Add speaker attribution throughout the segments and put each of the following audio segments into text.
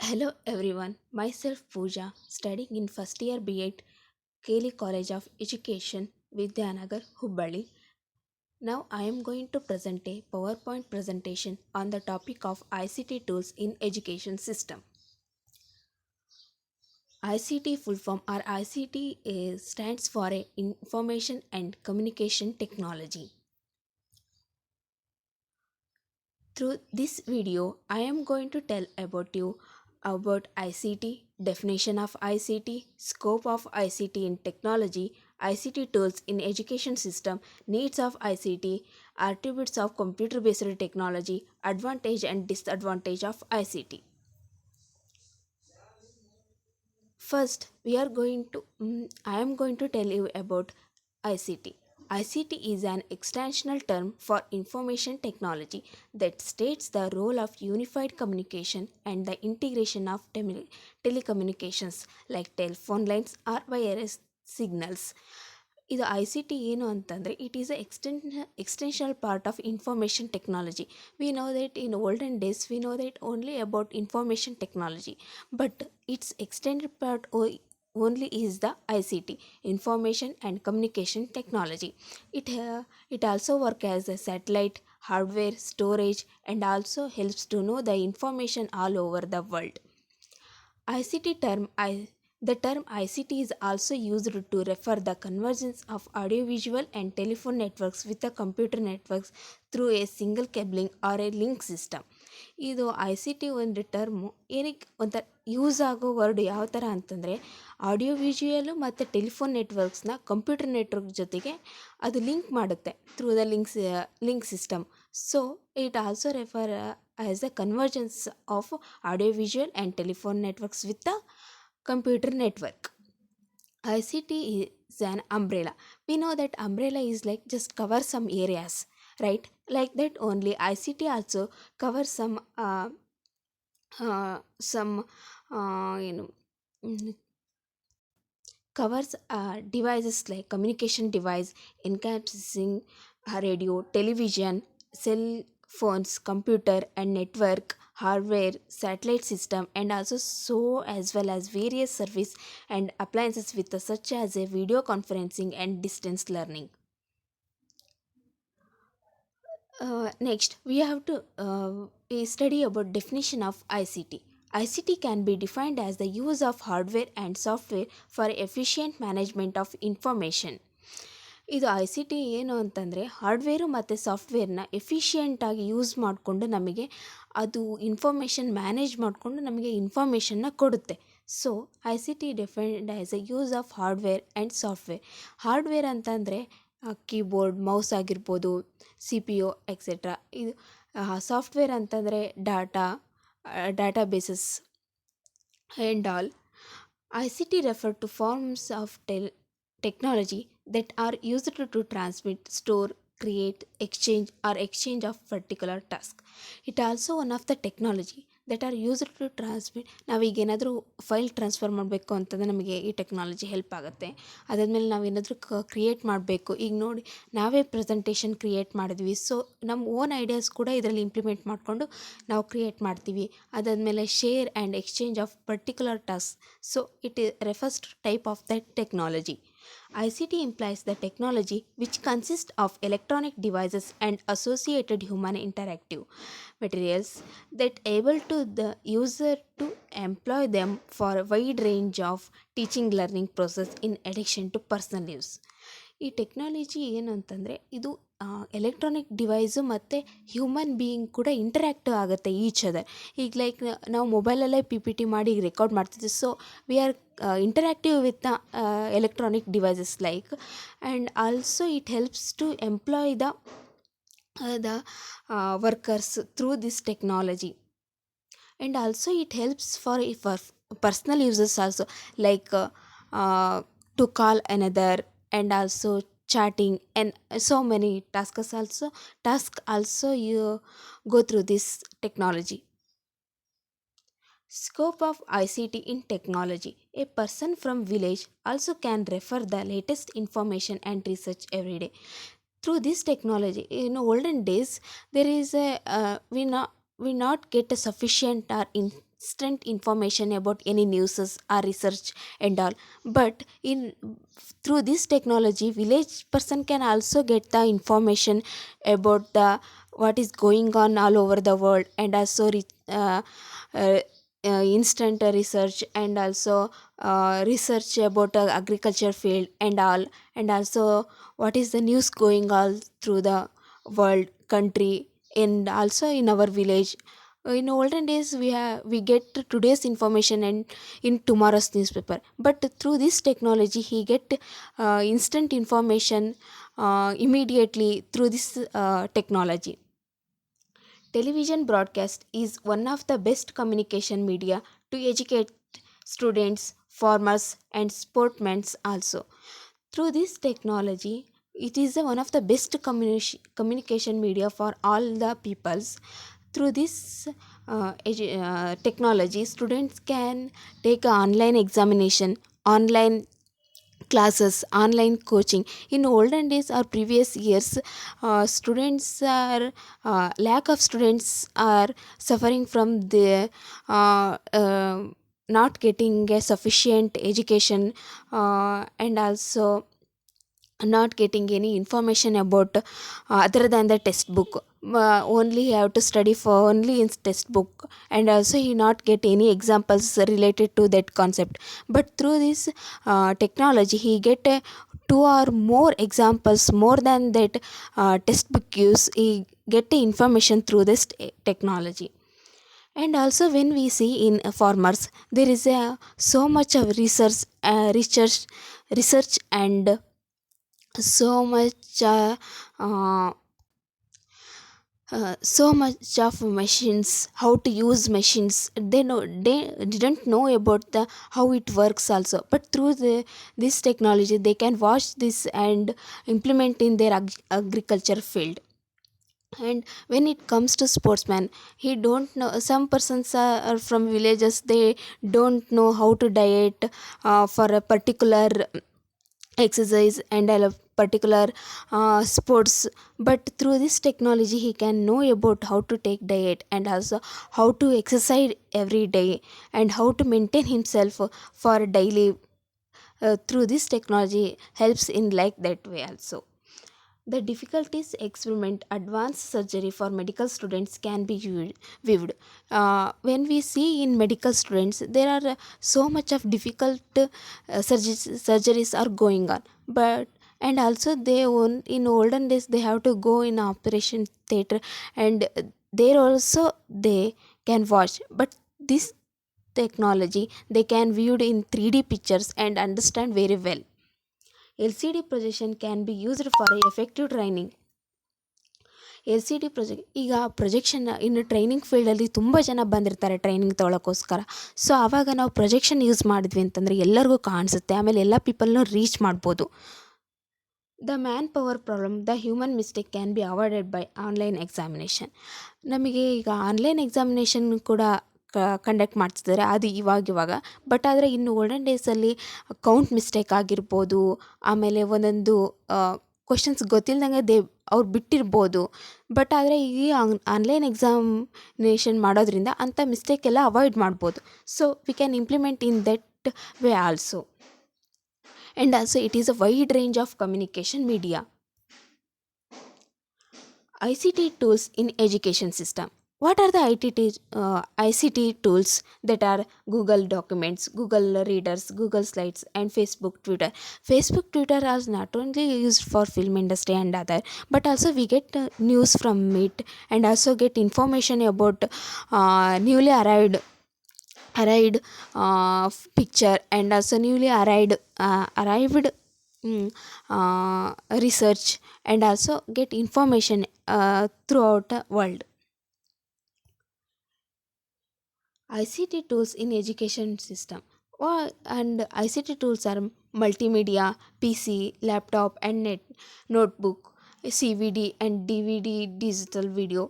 Speaker 1: Hello everyone, myself Pooja, studying in first year B.Ed, Keli College of Education, Vidyanagar, Hubbali. Now I am going to present a PowerPoint presentation on the topic of ICT tools in education system. ICT full form or ICT stands for a Information and Communication Technology. Through this video, I am going to tell about you about ICT, definition of ICT, scope of ICT in technology, ICT tools in education system, needs of ICT, attributes of computer based technology, advantage and disadvantage of ICT. First, I am going to tell you about ICT. ICT is an extensional term for information technology that states the role of unified communication and the integration of telecommunications like telephone lines or wireless signals. ಇದು I C T ಏನು ಅಂತಂದರೆ it is extensional part of information technology. We know that in olden days we know that only about information technology, but it's extended part only is the ICT, information and communication technology. It also work as a satellite hardware storage and also helps to know the information all over the world. ICT term I The term ICT is also used to refer the convergence of audiovisual and telephone networks with the computer networks through a single cabling or a link system. ಇದು I C T ಒಂದು term ಏನಕ್ಕೆ ಒಂಥರ use ಆಗೋ word ಯಾವ ಥರ ಅಂತಂದರೆ, audio ವಿಜುವಲು ಮತ್ತು telephone ನೆಟ್ವರ್ಕ್ಸ್ನ computer network ಜೊತೆಗೆ ಅದು ಲಿಂಕ್ ಮಾಡುತ್ತೆ through the link system. So it also refer as the convergence of audio visual and telephone networks with the computer network. ICT is an umbrella. We know that umbrella is like just cover some areas, right? Like that only ICT also covers some you know mm, covers devices like communication device encompassing radio, television, cell phones, computer and network, hardware, satellite system, and also so as well as various service and appliances with such as a video conferencing and distance learning. Next, we have to study about definition of ICT. ICT can be defined as the use of hardware and software for efficient management of information. ಇದು I C T ಏನು ಅಂತಂದರೆ, hardware ಮತ್ತು ಸಾಫ್ಟ್ವೇರ್ನ ಎಫಿಷಿಯೆಂಟಾಗಿ use ಮಾಡಿಕೊಂಡು ನಮಗೆ ಅದು information manage ಮಾಡಿಕೊಂಡು ನಮಗೆ ಇನ್ಫಾರ್ಮೇಷನ್ನ ಕೊಡುತ್ತೆ. So I C T defined as A use of hardware and software. Hardware ಅಂತಂದರೆ ಕೀಬೋರ್ಡ್, ಮೌಸ್ ಆಗಿರ್ಬೋದು, ಸಿ ಪಿ ಯು ಎಕ್ಸೆಟ್ರಾ. ಇದು ಸಾಫ್ಟ್ವೇರ್ ಅಂತಂದರೆ data basis and all. ICT refer to forms of technology that are used to transmit, store, create, exchange of particular task. It also one of the technology that are used to transmit. ನಾವೀಗೇನಾದರೂ file transfer ಮಾಡಬೇಕು ಅಂತಂದರೆ ನಮಗೆ ಈ technology help ಆಗುತ್ತೆ. ಅದಾದಮೇಲೆ ನಾವೇನಾದರೂ create ಮಾಡಬೇಕು, ಈಗ ನೋಡಿ ನಾವೇ ಪ್ರೆಸೆಂಟೇಷನ್ ಕ್ರಿಯೇಟ್ ಮಾಡಿದ್ವಿ, ಸೊ ನಮ್ಮ ಓನ್ ಐಡಿಯಾಸ್ ಕೂಡ ಇದರಲ್ಲಿ ಇಂಪ್ಲಿಮೆಂಟ್ ಮಾಡಿಕೊಂಡು ನಾವು ಕ್ರಿಯೇಟ್ ಮಾಡ್ತೀವಿ. ಅದಾದಮೇಲೆ share and exchange of particular task. So it refers to type of that technology. ICT implies the technology which consists of electronic devices and associated human interactive materials that able to the user to employ them for a wide range of teaching learning process in addition to personal use. ಈ technology ಏನು ಅಂತಂದರೆ, ಇದು electronic device ಮತ್ತು human being ಕೂಡ interactive ಆಗುತ್ತೆ each other. ಈಗ like ನಾವು ಮೊಬೈಲಲ್ಲೇ ಪಿ ಪಿ ಟಿ ಮಾಡಿ ರೆಕಾರ್ಡ್ ಮಾಡ್ತಿದ್ವಿ. So we are interactive with the electronic devices like, and also it helps to employ the workers through this technology, and also it helps for personal uses also, like to call another, and also chatting, and so many tasks also you go through this technology. Scope of ICT in technology. A person from village also can refer the latest information and research every day. Through this technology, in olden days, there is a we not get a sufficient or instant information about any news or research and all. But in through this technology, village person can also get the information about the what is going on all over the world, and also uh, instant research, and also research about agriculture field and all, and also what is the news going all through the world country, and also in our village. In olden days we get today's information and in tomorrow's newspaper, but through this technology he get instant information immediately through this technology. Television broadcast is one of the best communication media to educate students, farmers, and sportsmen also. Through this technology, it is one of the best communication media for all the peoples. Through this technology, students can take a online examination, online classes, online coaching. In olden days or previous years, students are lack of students are suffering from the not getting a sufficient education, and also not getting any information about other than the textbook. Only he have to study for only in textbook, and also he not get any examples related to that concept. But through this technology he get two or more examples more than that textbook use. He get the information through this technology. And also when we see in farmers, there is a so much of research and so much so much of machines, how to use machines. They didn't know about the how it works also, but through this technology they can watch this and implement in their agriculture field. And when it comes to sportsman, he don't know, some persons are from villages, they don't know how to diet for a particular exercise and a particular sports. But through this technology he can know about how to take diet, and also how to exercise every day, and how to maintain himself for daily. Through this technology helps in like that way also. The difficulties experiment advanced surgery for medical students can be viewed. When we see in medical students, there are so much of difficult surgeries are going on. But and also they own in olden days they have to go in operation theater, and there also they can watch. But this technology they can viewed in 3D pictures and understand very well. LCD projection can be used for effective training. L C D ಈಗ projection ಇನ್ನು training ಫೀಲ್ಡಲ್ಲಿ ತುಂಬ ಜನ ಬಂದಿರ್ತಾರೆ training ತೊಗೊಳಕ್ಕೋಸ್ಕರ. So ಆವಾಗ ನಾವು projection use ಮಾಡಿದ್ವಿ ಅಂತಂದರೆ ಎಲ್ಲರಿಗೂ ಕಾಣಿಸುತ್ತೆ, ಆಮೇಲೆ ಎಲ್ಲ ಪೀಪಲ್ನೂ ರೀಚ್ ಮಾಡ್ಬೋದು. The man power problem, the human mistake can be avoided by online examination. ನಮಗೆ ಈಗ ಆನ್ಲೈನ್ ಎಕ್ಸಾಮಿನೇಷನ್ ಕೂಡ ಕಂಡಕ್ಟ್ ಮಾಡ್ತಿದ್ದಾರೆ, ಅದು ಇವಾಗ. ಬಟ್ ಆದರೆ ಇನ್ನು ಓಲ್ಡನ್ ಡೇಸಲ್ಲಿ ಕೌಂಟ್ ಮಿಸ್ಟೇಕ್ ಆಗಿರ್ಬೋದು, ಆಮೇಲೆ ಒಂದೊಂದು ಕ್ವಶನ್ಸ್ ಗೊತ್ತಿಲ್ದಂಗೆ ಅವ್ರು ಬಿಟ್ಟಿರ್ಬೋದು. ಬಟ್ ಆದರೆ ಈ ಆನ್ಲೈನ್ ಎಕ್ಸಾಮಿನೇಷನ್ ಮಾಡೋದ್ರಿಂದ ಅಂಥ ಮಿಸ್ಟೇಕ್ ಎಲ್ಲ ಅವಾಯ್ಡ್ ಮಾಡ್ಬೋದು. So we can implement in that way also. And also it is a wide range of communication media. ICT tools in education system. What are the ICT tools? That are Google Documents, Google Readers, Google Slides, and Facebook, Twitter. Facebook, Twitter are not only used for film industry and other, but also we get news from it, and also get information about newly arrived picture, and also newly arrived research, and also get information throughout the world. ICT tools in education system. And ICT tools are multimedia, PC, laptop, and notebook, CVD and DVD, digital video.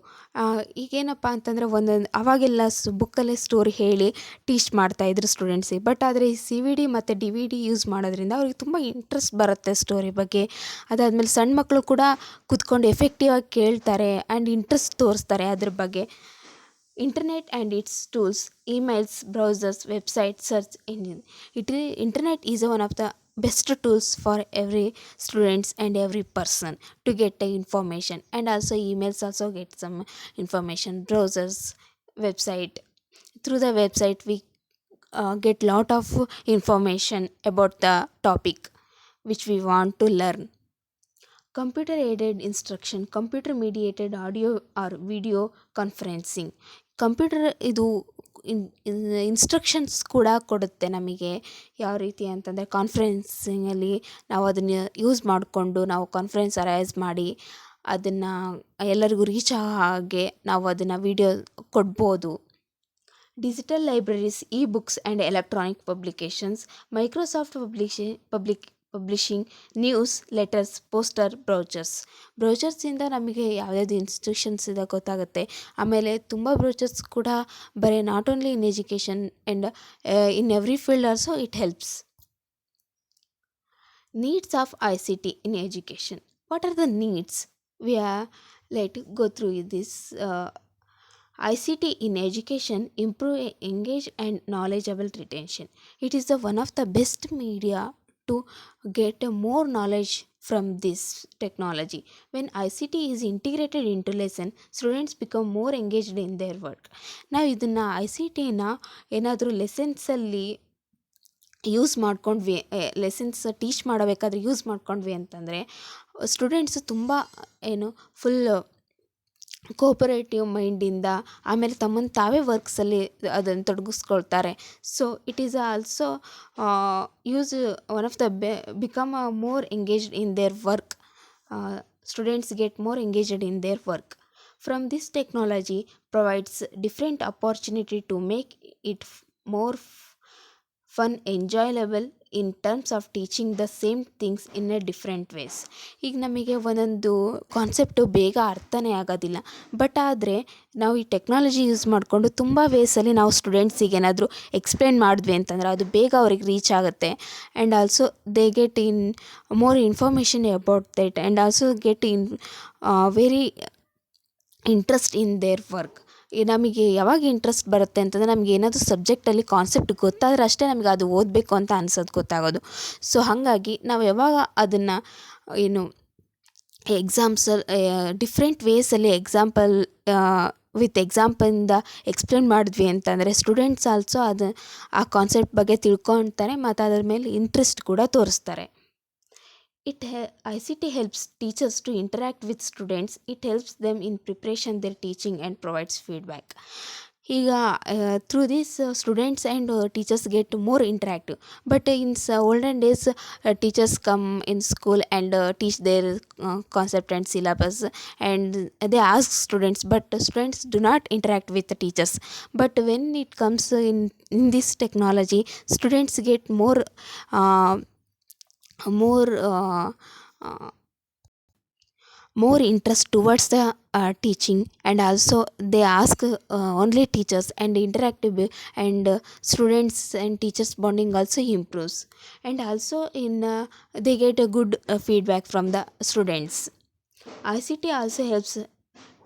Speaker 1: ಈಗೇನಪ್ಪ ಅಂತಂದರೆ ಒಂದೊಂದು ಅವಾಗೆಲ್ಲ ಬುಕ್ಕಲ್ಲೇ story ಹೇಳಿ teach ಮಾಡ್ತಾಯಿದ್ರು ಸ್ಟೂಡೆಂಟ್ಸಿಗೆ. But ಆದರೆ ಈ CVD ಮತ್ತು DVD use ಮಾಡೋದ್ರಿಂದ ಅವ್ರಿಗೆ ತುಂಬ ಇಂಟ್ರೆಸ್ಟ್ ಬರುತ್ತೆ ಸ್ಟೋರಿ ಬಗ್ಗೆ. ಅದಾದಮೇಲೆ ಸಣ್ಣ ಮಕ್ಕಳು ಕೂಡ ಕೂತ್ಕೊಂಡು ಎಫೆಕ್ಟಿವ್ ಆಗಿ ಕೇಳ್ತಾರೆ ಆ್ಯಂಡ್ ಇಂಟ್ರೆಸ್ಟ್ ತೋರಿಸ್ತಾರೆ ಅದ್ರ ಬಗ್ಗೆ. Internet and its tools, emails, browsers, websites, search engine. Internet is one of the best tools for every students and every person to get the information, and also emails also get some information, browsers, website. Through the website we get lot of information about the topic which we want to learn. Computer aided instruction, computer mediated audio or video conferencing. Computer ಇದು instructions ಕೂಡ ಕೊಡುತ್ತೆ ನಮಗೆ. ಯಾವ ರೀತಿ ಅಂತಂದರೆ ಕಾನ್ಫರೆನ್ಸಿಂಗಲ್ಲಿ ನಾವು ಅದನ್ನು use ಮಾಡಿಕೊಂಡು ನಾವು ಕಾನ್ಫರೆನ್ಸ್ ಅರೇಂಜ್ ಮಾಡಿ ಅದನ್ನು ಎಲ್ಲರಿಗೂ ರೀಚ್ ಹಾಗೆ ನಾವು ಅದನ್ನು ವಿಡಿಯೋ ಕೊಡ್ಬೋದು. Digital libraries, e-books and electronic publications, Microsoft publishing, news, letters, poster, brochures. ಬ್ರೌಚರ್ಸಿಂದ ನಮಗೆ ಯಾವುದ್ಯಾವ್ದು ಇನ್ಸ್ಟ್ರಕ್ಷನ್ಸ್ ಇದೆ ಗೊತ್ತಾಗುತ್ತೆ. ಆಮೇಲೆ ತುಂಬ ಬ್ರೌಚರ್ಸ್ ಕೂಡ ಬರೀ not only in education and in every field also it helps. Needs of ICT in education. What are the needs? We are let go through this. ICT in education improve engage and knowledgeable retention. It is the one of the best media to get more knowledge from this technology. When ICT is integrated into lesson, students become more engaged in their work. ನಾವು ಇದನ್ನು ICTನ ಏನಾದರೂ ಲೆಸನ್ಸಲ್ಲಿ use ಮಾಡ್ಕೊಂಡ್ವಿ, lessons teach ಮಾಡಬೇಕಾದ್ರೆ use ಮಾಡ್ಕೊಂಡ್ವಿ ಅಂತಂದರೆ students ತುಂಬ full cooperative ಮೈಂಡಿಂದ ಆಮೇಲೆ ತಮ್ಮನ್ನು ತಾವೇ ವರ್ಕ್ಸಲ್ಲಿ ಅದನ್ನು ತೊಡಗಿಸ್ಕೊಳ್ತಾರೆ. So it is also use one of the become more engaged in their work. Students get more engaged in their work. From this technology provides different opportunity to make it more fun, enjoyable in terms of teaching the same things in a different ways. ಈಗ ನಮಗೆ ಒಂದೊಂದು concept ಬೇಗ ಅರ್ಥನೇ ಆಗೋದಿಲ್ಲ, but ಆದರೆ ನಾವು ಈ technology use ಮಾಡಿಕೊಂಡು ತುಂಬ ವೇಸಲ್ಲಿ ನಾವು ಸ್ಟೂಡೆಂಟ್ಸಿಗೆ ಏನಾದರೂ ಎಕ್ಸ್ಪ್ಲೇನ್ ಮಾಡಿದ್ವಿ ಅಂತಂದರೆ ಅದು ಬೇಗ ಅವ್ರಿಗೆ ರೀಚ್ ಆಗುತ್ತೆ. And also they get in more information about that and also get in very interest in their work. ನಮಗೆ ಯಾವಾಗ ಇಂಟ್ರೆಸ್ಟ್ ಬರುತ್ತೆ ಅಂತಂದರೆ ನಮಗೆ ಏನಾದರೂ ಸಬ್ಜೆಕ್ಟಲ್ಲಿ ಕಾನ್ಸೆಪ್ಟ್ ಗೊತ್ತಾದರೆ ಅಷ್ಟೇ ನಮಗೆ ಅದು ಓದಬೇಕು ಅಂತ ಅನ್ಸೋದು ಗೊತ್ತಾಗೋದು. ಸೊ ಹಾಗಾಗಿ ನಾವು ಯಾವಾಗ ಅದನ್ನು ಎಕ್ಸಾಮ್ಸಲ್ಲಿ ಡಿಫ್ರೆಂಟ್ ವೇಸಲ್ಲಿ ವಿತ್ ಎಕ್ಸಾಂಪಲಿಂದ ಎಕ್ಸ್ಪ್ಲೇನ್ ಮಾಡಿದ್ವಿ ಅಂತಂದರೆ ಸ್ಟೂಡೆಂಟ್ಸ್ ಆಲ್ಸೋ ಆ ಕಾನ್ಸೆಪ್ಟ್ ಬಗ್ಗೆ ತಿಳ್ಕೊತಾರೆ ಮತ್ತು ಅದ್ರ ಮೇಲೆ ಇಂಟ್ರೆಸ್ಟ್ ಕೂಡ ತೋರಿಸ್ತಾರೆ. ICT helps teachers to interact with students. It helps them in preparation their teaching and provides feedback. ಈಗ through this students and teachers get more interactive. But in olden days teachers come in school and teach their concept and syllabus and they ask students, but students do not interact with teachers. But when it comes in this technology, students get more interest towards the teaching, and also they ask only teachers and interactive, and students and teachers bonding also improves, and also they get a good feedback from the students. ICT also helps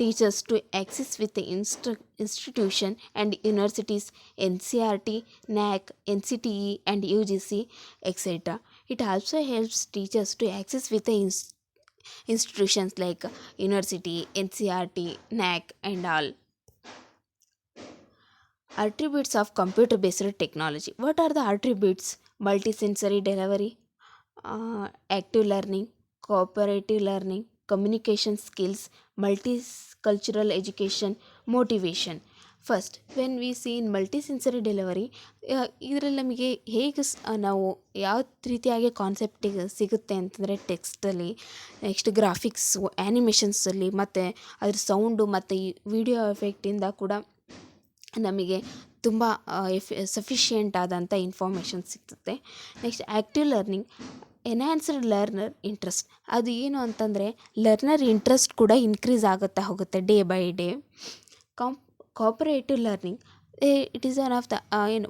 Speaker 1: teachers to access with the institution and universities, NCERT, NAC, NCTE and UGC, etc. It also helps teachers to access with the institutions like university, NCERT, NAC and all. Attributes of computer based technology. What are the attributes? Multisensory delivery, active learning, cooperative learning, communication skills, multicultural education, motivation. First when we see in multisensory delivery, ಇದರಲ್ಲಿ ನಮಗೆ ಹೇಗೆ ನಾವು ಯಾವ ರೀತಿಯಾಗಿ ಕಾನ್ಸೆಪ್ಟಿಗೆ ಸಿಗುತ್ತೆ ಅಂತಂದರೆ ಟೆಕ್ಸ್ಟಲ್ಲಿ, next graphics, ಆ್ಯನಿಮೇಷನ್ಸಲ್ಲಿ, ಮತ್ತು ಅದ್ರ ಸೌಂಡು ಮತ್ತು ಈ ವಿಡಿಯೋ ಎಫೆಕ್ಟಿಂದ ಕೂಡ ನಮಗೆ ತುಂಬ ಸಫಿಷಿಯೆಂಟ್ ಆದಂಥ ಇನ್ಫಾರ್ಮೇಷನ್ ಸಿಗ್ತದೆ. Next active learning, enhanced learner interest. ಅದು ಏನು ಅಂತಂದರೆ ಲರ್ನರ್ ಇಂಟ್ರೆಸ್ಟ್ ಕೂಡ ಇನ್ಕ್ರೀಸ್ ಆಗುತ್ತಾ ಹೋಗುತ್ತೆ day by day. Cooperative learning, it is one of the ಏನು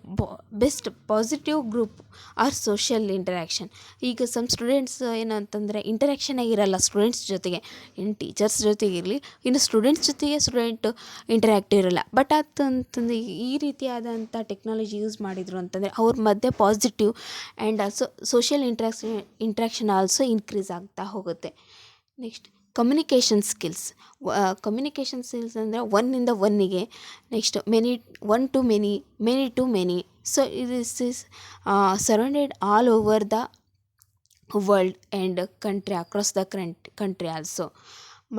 Speaker 1: best positive group or social interaction. ಈಗ ಸಮ್ ಸ್ಟೂಡೆಂಟ್ಸ್ ಏನಂತಂದರೆ ಇಂಟರ್ಯಾಕ್ಷನ್ ಆಗಿರಲ್ಲ ಸ್ಟೂಡೆಂಟ್ಸ್ ಜೊತೆಗೆ, ಇನ್ನು ಟೀಚರ್ಸ್ ಜೊತೆಗೆ ಇರಲಿ, ಇನ್ನು ಸ್ಟೂಡೆಂಟ್ಸ್ ಜೊತೆಗೆ ಸ್ಟೂಡೆಂಟು ಇಂಟರ್ಯಾಕ್ಟಿವ್ ಇರಲ್ಲ. ಬಟ್ ಅಂತಂದರೆ ಈ ರೀತಿಯಾದಂಥ ಟೆಕ್ನಾಲಜಿ ಯೂಸ್ ಮಾಡಿದರು ಅಂತಂದರೆ ಅವ್ರ ಮಧ್ಯೆ positive and also social interaction also increase ಆಗ್ತಾ ಹೋಗುತ್ತೆ. Next communication skills. Communication skills ಅಂದರೆ ಒನ್ನಿಂದ ಒನ್ನಿಗೆ, next one to many, many to many. So this is surrounded all over the world and country, across the country also.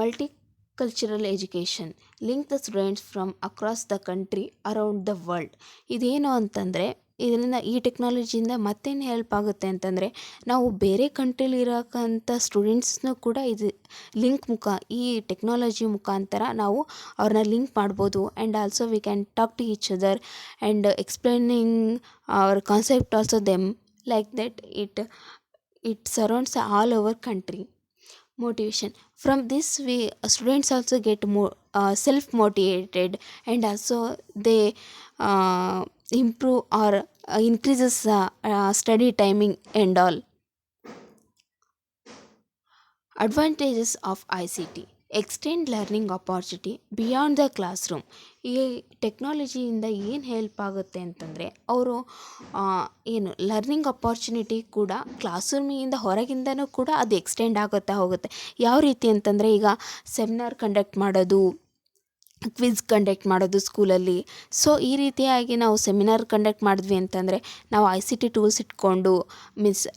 Speaker 1: Multicultural education link the students from across the country around the world. ಇದೇನು ಅಂತಂದರೆ ಇದರಿಂದ ಈ ಟೆಕ್ನಾಲಜಿಯಿಂದ ಮತ್ತೇನು help ಆಗುತ್ತೆ ಅಂತಂದರೆ ನಾವು ಬೇರೆ ಕಂಟ್ರಿಲಿ ಇರೋಕ್ಕಂಥ ಸ್ಟೂಡೆಂಟ್ಸ್ನೂ ಕೂಡ ಇದು ಈ ಟೆಕ್ನಾಲಜಿ ಮುಖಾಂತರ ನಾವು ಅವ್ರನ್ನ ಲಿಂಕ್ ಮಾಡ್ಬೋದು. And also we can talk to each other and explaining our concept also them like that it surrounds all over country. Motivation. From this we students also get self motivated, and also they improve or increases study timing and all. Advantages of ICT. Extend learning opportunity beyond the class room. ಈ ಟೆಕ್ನಾಲಜಿಯಿಂದ ಏನು help ಆಗುತ್ತೆ ಅಂತಂದರೆ ಅವರು ಏನು learning opportunity ಕೂಡ class ರೂಮಿಂದ ಹೊರಗಿಂದನೂ ಕೂಡ ಅದು extend ಆಗುತ್ತಾ ಹೋಗುತ್ತೆ. ಯಾವ ರೀತಿ ಅಂತಂದರೆ ಈಗ ಸೆಮಿನಾರ್ ಕಂಡಕ್ಟ್ ಮಾಡೋದು, ಕ್ವಿಝ್ ಕಂಡಕ್ಟ್ ಮಾಡೋದು ಸ್ಕೂಲಲ್ಲಿ. ಸೊ ಈ ರೀತಿಯಾಗಿ ನಾವು ಸೆಮಿನಾರ್ ಕಂಡಕ್ಟ್ ಮಾಡಿದ್ವಿ ಅಂತಂದರೆ ನಾವು ICT ಟೂಲ್ಸ್ ಇಟ್ಕೊಂಡು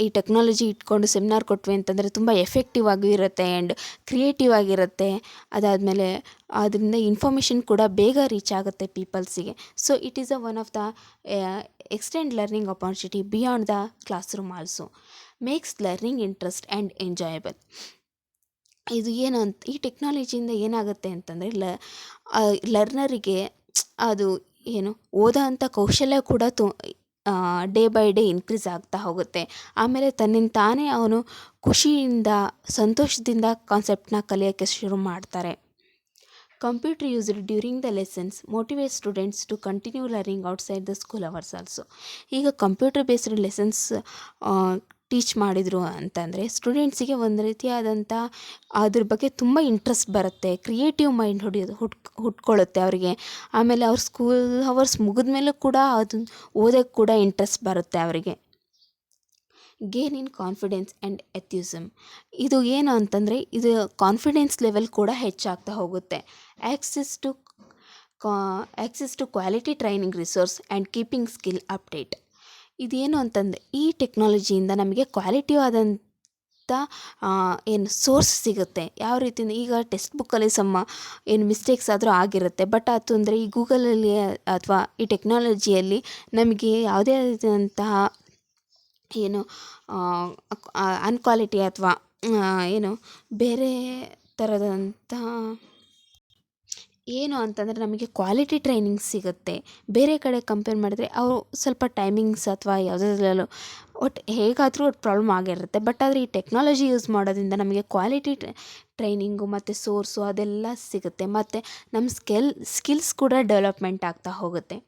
Speaker 1: ಈ ಟೆಕ್ನಾಲಜಿ ಇಟ್ಕೊಂಡು ಸೆಮಿನಾರ್ ಕೊಟ್ವಿ ಅಂತಂದರೆ ತುಂಬ ಎಫೆಕ್ಟಿವ್ ಆಗಿ ಇರುತ್ತೆ ಆ್ಯಂಡ್ ಕ್ರಿಯೇಟಿವ್ ಆಗಿರುತ್ತೆ. ಅದಾದಮೇಲೆ ಅದರಿಂದ ಇನ್ಫಾರ್ಮೇಷನ್ ಕೂಡ ಬೇಗ ರೀಚ್ ಆಗುತ್ತೆ ಪೀಪಲ್ಸಿಗೆ. So it is one of the extend learning opportunity beyond the classroom also. Makes learning interest and enjoyable. ಇದು ಏನಂತ ಈ ಟೆಕ್ನಾಲಜಿಯಿಂದ ಏನಾಗುತ್ತೆ ಅಂತಂದರೆ ಲರ್ನರಿಗೆ ಅದು ಏನು ಓದೋ ಅಂಥ ಕೌಶಲ್ಯ ಕೂಡ ಡೇ ಬೈ ಡೇ ಇನ್ಕ್ರೀಸ್ ಆಗ್ತಾ ಹೋಗುತ್ತೆ. ಆಮೇಲೆ ತನ್ನಿಂದ ತಾನೇ ಅವನು ಖುಷಿಯಿಂದ ಸಂತೋಷದಿಂದ ಕಾನ್ಸೆಪ್ಟನ್ನ ಕಲಿಯೋಕ್ಕೆ ಶುರು ಮಾಡ್ತಾರೆ. Computer used during the lessons motivate students to continue learning outside the school hours also. ಈಗ ಕಂಪ್ಯೂಟರ್ ಬೇಸ್ಡ್ ಲೆಸನ್ಸ್ ಟೀಚ್ ಮಾಡಿದರು ಅಂತಂದರೆ ಸ್ಟೂಡೆಂಟ್ಸಿಗೆ ಒಂದು ರೀತಿಯಾದಂಥ ಅದ್ರ ಬಗ್ಗೆ ತುಂಬ ಇಂಟ್ರೆಸ್ಟ್ ಬರುತ್ತೆ, ಕ್ರಿಯೇಟಿವ್ ಮೈಂಡ್ ಹುಟ್ಕೊಳ್ಳುತ್ತೆ ಅವರಿಗೆ. ಆಮೇಲೆ ಅವ್ರ ಸ್ಕೂಲ್ ಅವರ್ಸ್ ಮುಗಿದ ಮೇಲೂ ಕೂಡ ಅದನ್ನು ಓದೋಕ್ಕೆ ಕೂಡ ಇಂಟ್ರೆಸ್ಟ್ ಬರುತ್ತೆ ಅವರಿಗೆ. Gain in confidence and enthusiasm. ಇದು ಏನು ಅಂತಂದರೆ ಇದು ಕಾನ್ಫಿಡೆನ್ಸ್ ಲೆವೆಲ್ ಕೂಡ ಹೆಚ್ಚಾಗ್ತಾ ಹೋಗುತ್ತೆ. Access to quality training resource and keeping skill update. ಇದೇನು ಅಂತಂದರೆ ಈ ಟೆಕ್ನಾಲಜಿಯಿಂದ ನಮಗೆ ಕ್ವಾಲಿಟಿ ಆದಂಥ ಏನು ಸೋರ್ಸ್ ಸಿಗುತ್ತೆ. ಯಾವ ರೀತಿಯಿಂದ ಈಗ ಟೆಕ್ಸ್ಟ್ ಬುಕ್ಕಲ್ಲಿ ಏನು ಮಿಸ್ಟೇಕ್ಸ್ ಆದರೂ ಆಗಿರುತ್ತೆ. ಬಟ್ ಅದು ಅಂದರೆ ಈ ಗೂಗಲಲ್ಲಿ ಅಥವಾ ಈ ಟೆಕ್ನಾಲಜಿಯಲ್ಲಿ ನಮಗೆ ಯಾವುದೇ ರೀತಿಯಾದಂತಹ ಏನು ಅನ್ಕ್ವಾಲಿಟಿ ಅಥವಾ ಏನು ಬೇರೆ ಥರದಂಥ ಏನು ಅಂತಂದರೆ ನಮಗೆ ಕ್ವಾಲಿಟಿ ಟ್ರೈನಿಂಗ್ ಸಿಗುತ್ತೆ. ಬೇರೆ ಕಡೆ ಕಂಪೇರ್ ಮಾಡಿದ್ರೆ ಅವರು ಸ್ವಲ್ಪ ಟೈಮಿಂಗ್ಸ್ ಅಥವಾ ಯಾವುದಾದ್ರಲ್ಲೂ ಒಟ್ಟು ಹೇಗಾದರೂ ಪ್ರಾಬ್ಲಮ್ ಆಗಿರುತ್ತೆ. ಬಟ್ ಆದರೆ ಈ ಟೆಕ್ನಾಲಜಿ ಯೂಸ್ ಮಾಡೋದ್ರಿಂದ ನಮಗೆ ಕ್ವಾಲಿಟಿ ಟ್ರೈನಿಂಗು ಮತ್ತು ಸೋರ್ಸು ಅದೆಲ್ಲ ಸಿಗುತ್ತೆ. ಮತ್ತು ನಮ್ಮ ಸ್ಕಿಲ್ಸ್ ಕೂಡ ಡೆವಲಪ್ಮೆಂಟ್ ಆಗ್ತಾ ಹೋಗುತ್ತೆ.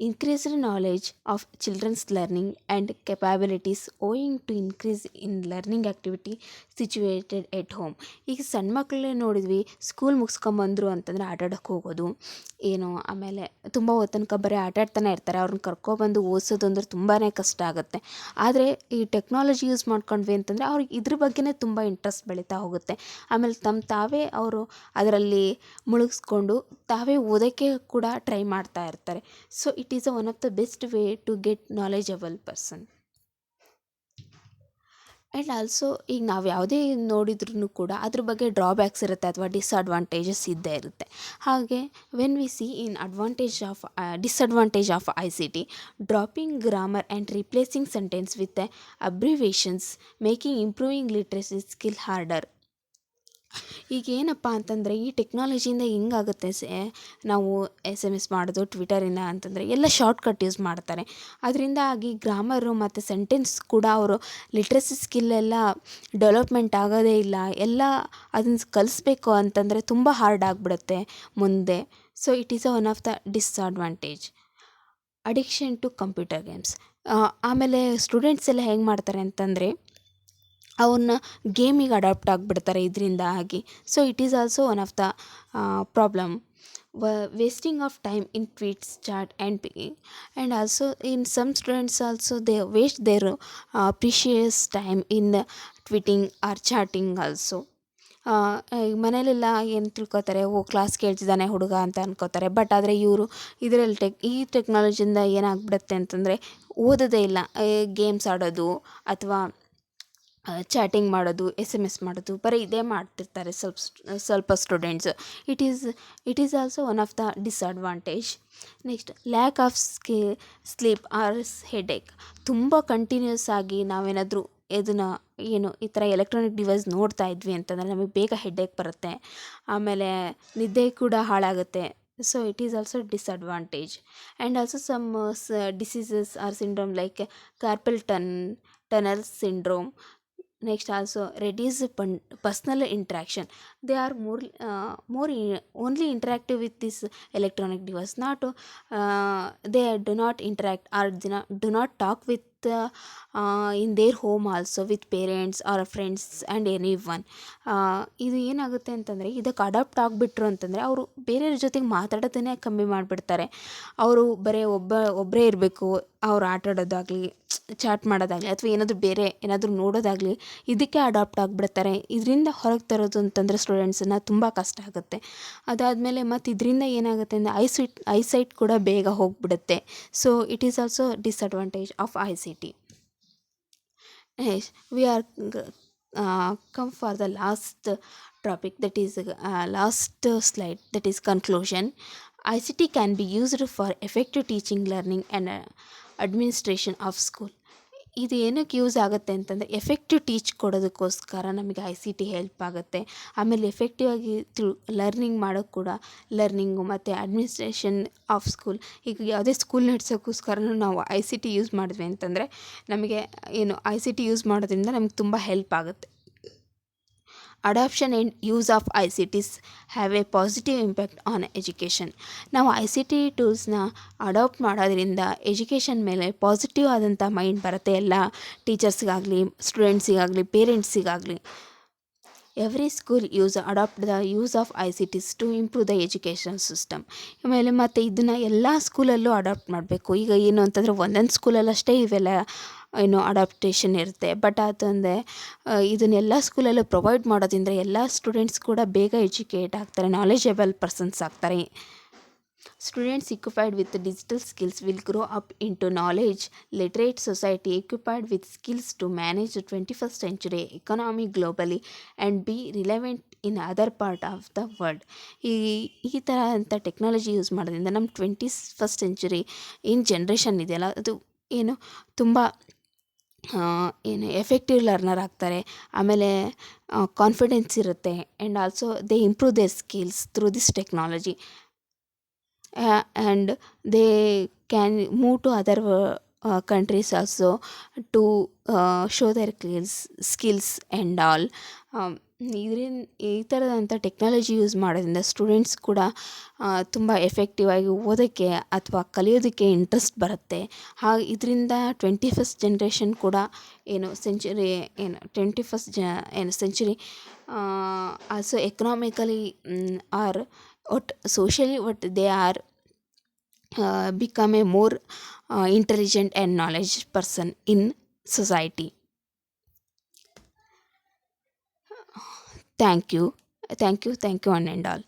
Speaker 1: Increased knowledge of children's learning and capabilities owing to increase in learning activity situated at home. ಈಗ ಸಣ್ಣ ಮಕ್ಕಳೇ ನೋಡಿದ್ವಿ, ಸ್ಕೂಲ್ ಮುಗಿಸ್ಕೊಂಬಂದರು ಅಂತಂದರೆ ಆಟಾಡೋಕ್ಕೆ ಹೋಗೋದು ಏನು, ಆಮೇಲೆ ತುಂಬ ಹೊತ್ತು ತನಕ ಬರೀ ಆಟಾಡ್ತಾನೆ ಇರ್ತಾರೆ. ಅವ್ರನ್ನ ಕರ್ಕೊಬಂದು ಓದಿಸೋದು ಅಂದ್ರೆ ತುಂಬಾ ಕಷ್ಟ ಆಗುತ್ತೆ. ಆದರೆ ಈ ಟೆಕ್ನಾಲಜಿ ಯೂಸ್ ಮಾಡ್ಕೊಂಡ್ವಿ ಅಂತಂದರೆ ಅವ್ರಿಗೆ ಇದ್ರ ಬಗ್ಗೆನೇ ತುಂಬ ಇಂಟ್ರೆಸ್ಟ್ ಬೆಳೀತಾ ಹೋಗುತ್ತೆ. ಆಮೇಲೆ ತಾವೇ ಅವರು ಅದರಲ್ಲಿ ಮುಳುಗಿಸ್ಕೊಂಡು ತಾವೇ ಓದೋಕ್ಕೆ ಕೂಡ ಟ್ರೈ ಮಾಡ್ತಾ ಇರ್ತಾರೆ. So it is one of the best way to get knowledgeable person. And also ಈಗ ನಾವು ಯಾವುದೇ ನೋಡಿದ್ರೂ ಕೂಡ ಅದ್ರ ಬಗ್ಗೆ ಡ್ರಾಬ್ಯಾಕ್ಸ್ ಇರುತ್ತೆ ಅಥವಾ ಡಿಸ್ಅಡ್ವಾಂಟೇಜಸ್ ಇದ್ದೇ ಇರುತ್ತೆ. ಹಾಗೆ when we see in disadvantage of ICT, dropping grammar and replacing sentence with abbreviations making improving literacy skill order. ಈಗ ಏನಪ್ಪ ಅಂತಂದರೆ ಈ ಟೆಕ್ನಾಲಜಿಯಿಂದ ಹೆಂಗಾಗುತ್ತೆ ನಾವು SMS ಮಾಡೋದು ಟ್ವಿಟರಿಂದ ಅಂತಂದರೆ ಎಲ್ಲ ಶಾರ್ಟ್ಕಟ್ ಯೂಸ್ ಮಾಡ್ತಾರೆ. ಅದರಿಂದ ಆಗಿ ಗ್ರಾಮರು ಮತ್ತು ಸೆಂಟೆನ್ಸ್ ಕೂಡ ಅವರು ಲಿಟ್ರಸಿ ಸ್ಕಿಲ್ಲೆಲ್ಲ ಡೆವಲಪ್ಮೆಂಟ್ ಆಗೋದೇ ಇಲ್ಲ. ಎಲ್ಲ ಅದನ್ನು ಕಲಿಸ್ಬೇಕು ಅಂತಂದರೆ ತುಂಬ ಹಾರ್ಡ್ ಆಗಿಬಿಡುತ್ತೆ ಮುಂದೆ. So it is one of the disadvantage. Addiction to computer games. ಆಮೇಲೆ ಸ್ಟೂಡೆಂಟ್ಸ್ ಎಲ್ಲ ಹೆಂಗೆ ಮಾಡ್ತಾರೆ ಅಂತಂದರೆ ಅವನ್ನ ಗೇಮಿಗೆ ಅಡಾಪ್ಟ್ ಆಗಿಬಿಡ್ತಾರೆ ಇದರಿಂದ ಆಗಿ. So it is also one of the problem. Wasting of time in tweets, chat and pinging. And also in some students also they waste their precious time in tweeting or chatting also. ಈಗ ಮನೇಲೆಲ್ಲ ಏನು ತಿಳ್ಕೊತಾರೆ, ಓ class ಕೇಳ್ತಿದ್ದಾನೆ ಹುಡುಗ ಅಂತ ಅನ್ಕೋತಾರೆ. But ಆದರೆ ಇವರು ಇದರಲ್ಲಿ ಈ ಟೆಕ್ನಾಲಜಿಯಿಂದ ಏನಾಗ್ಬಿಡುತ್ತೆ ಅಂತಂದರೆ ಓದೋದೇ ಇಲ್ಲ, ಗೇಮ್ಸ್ ಆಡೋದು ಅಥವಾ ಚಾಟಿಂಗ್ ಮಾಡೋದು, ಎಸ್ ಎಮ್ ಎಸ್ ಮಾಡೋದು, ಬರೀ ಇದೇ ಮಾಡ್ತಿರ್ತಾರೆ ಸ್ವಲ್ಪ students. It is also one of the disadvantage. Next, lack of sleep or headache. ತುಂಬ ಕಂಟಿನ್ಯೂಸ್ ಆಗಿ ನಾವೇನಾದರೂ ಇದನ್ನು ಈ ಥರ ಎಲೆಕ್ಟ್ರಾನಿಕ್ ಡಿವೈಸ್ ನೋಡ್ತಾ ಇದ್ವಿ ಅಂತಂದರೆ ನಮಗೆ ಬೇಗ ಹೆಡೇಕ್ ಬರುತ್ತೆ, ಆಮೇಲೆ ನಿದ್ದೆ ಕೂಡ ಹಾಳಾಗುತ್ತೆ. So it is also disadvantage. And also some diseases or syndrome like carpal tunnel syndrome. Next also reduce personal interaction. They are only interactive with this electronic device, not they do not interact or do not talk with in their home also with parents or friends and anyone. ಇದು ಏನಾಗುತ್ತೆ ಅಂತಂದರೆ ಇದಕ್ಕೆ adapt ಆಗಿಬಿಟ್ರು ಅಂತಂದರೆ ಅವರು ಬೇರೆಯವ್ರ ಜೊತೆಗೆ ಮಾತಾಡೋದನ್ನೇ ಕಮ್ಮಿ ಮಾಡಿಬಿಡ್ತಾರೆ. ಅವರು ಬರೀ ಒಬ್ಬರೇ ಇರಬೇಕು, ಅವ್ರು ಆಟ ಆಡೋದಾಗಲಿ, ಚಾಟ್ ಮಾಡೋದಾಗಲಿ ಅಥವಾ ಬೇರೆ ಏನಾದರೂ ನೋಡೋದಾಗಲಿ ಇದಕ್ಕೆ ಅಡಾಪ್ಟ್ ಆಗಿಬಿಡ್ತಾರೆ. ಇದರಿಂದ ಹೊರಗೆ ತರೋದು ಅಂತಂದರೆ ಸ್ಟೂಡೆಂಟ್ಸನ್ನು ತುಂಬ ಕಷ್ಟ ಆಗುತ್ತೆ. ಅದಾದಮೇಲೆ ಮತ್ತು ಇದರಿಂದ ಏನಾಗುತ್ತೆ ಅಂದರೆ ಐಸೈಟ್ ಕೂಡ ಬೇಗ ಹೋಗಿಬಿಡುತ್ತೆ. So it is also disadvantage of ICT. We are come for the last topic, that is last slide, that is conclusion. ICT can be used for effective teaching, learning and administration of school. ಇದು ಏನಕ್ಕೆ use ಆಗುತ್ತೆ ಅಂತಂದರೆ effective teach ಕೊಡೋದಕ್ಕೋಸ್ಕರ ನಮಗೆ ICT help ಆಗುತ್ತೆ. ಆಮೇಲೆ effective ಆಗಿ learning ಮಾಡೋಕ್ಕೆ ಕೂಡ, ಲರ್ನಿಂಗು ಮತ್ತು ಅಡ್ಮಿನಿಸ್ಟ್ರೇಷನ್ ಆಫ್ ಸ್ಕೂಲ್. ಈಗ ಯಾವುದೇ ಸ್ಕೂಲ್ ನಡೆಸೋಕ್ಕೋಸ್ಕರನೂ ನಾವು ICT ಯೂಸ್ ಮಾಡಿದ್ವಿ ಅಂತಂದರೆ ನಮಗೆ ICT ಯೂಸ್ ಮಾಡೋದ್ರಿಂದ ನಮ್ಗೆ ತುಂಬ ಹೆಲ್ಪ್ ಆಗುತ್ತೆ. Adoption and use of ICTs have a positive impact on education. ನಾವು ICT ಟೂಲ್ಸ್ನ ಅಡಾಪ್ಟ್ ಮಾಡೋದ್ರಿಂದ ಎಜುಕೇಷನ್ ಮೇಲೆ ಪಾಸಿಟಿವ್ ಆದಂಥ ಮೈಂಡ್ ಬರುತ್ತೆ. ಎಲ್ಲ ಟೀಚರ್ಸ್ಗಾಗಲಿ, ಸ್ಟೂಡೆಂಟ್ಸಿಗಾಗಲಿ, ಪೇರೆಂಟ್ಸಿಗಾಗಲಿ. Every school adopt the use of ICTs to improve the education system. ಆಮೇಲೆ ಮತ್ತು ಇದನ್ನು ಎಲ್ಲ ಸ್ಕೂಲಲ್ಲೂ ಅಡಾಪ್ಟ್ ಮಾಡಬೇಕು. ಈಗ ಏನು ಅಂತಂದರೆ ಒಂದೊಂದು ಸ್ಕೂಲಲ್ಲಷ್ಟೇ ಇವೆಲ್ಲ ಅಡಾಪ್ಟೇಷನ್ ಇರುತ್ತೆ. ಬಟ್ ಅದೊಂದೇ ಇದನ್ನೆಲ್ಲ ಸ್ಕೂಲಲ್ಲೂ ಪ್ರೊವೈಡ್ ಮಾಡೋದ್ರಿಂದ ಎಲ್ಲ ಸ್ಟೂಡೆಂಟ್ಸ್ ಕೂಡ ಬೇಗ ಎಜುಕೇಟ್ ಆಗ್ತಾರೆ, ನಾಲೆಜಬಲ್ ಪರ್ಸನ್ಸ್ ಆಗ್ತಾರೆ. Students equipped with digital skills will grow up into knowledge literate society equipped with skills to manage the 21st century economy globally and be relevant in other part of the world. ಈ ಥರ ಅಂತ technology use ಮಾಡೋದ್ರಿಂದ ನಮ್ಮ 21st century ಏನು generation ಇದೆಯಲ್ಲ ಅದು ತುಂಬ effective learner ಆಗ್ತಾರೆ. ಆಮೇಲೆ ಕಾನ್ಫಿಡೆನ್ಸ್ ಇರುತ್ತೆ. And also they improve their skills through this technology. And they can move to other countries also to show their skills and all. ಈ ಥರದಂಥ ಟೆಕ್ನಾಲಜಿ ಯೂಸ್ ಮಾಡೋದ್ರಿಂದ students ಕೂಡ ತುಂಬ ಎಫೆಕ್ಟಿವ್ ಆಗಿ ಓದೋಕ್ಕೆ ಅಥವಾ ಕಲಿಯೋದಕ್ಕೆ ಇಂಟ್ರೆಸ್ಟ್ ಬರುತ್ತೆ. ಇದರಿಂದ 21st ಜನ್ರೇಷನ್ ಕೂಡ century 21st century also economically or socially they are become a more intelligent and knowledge person in society. Thank you one and all.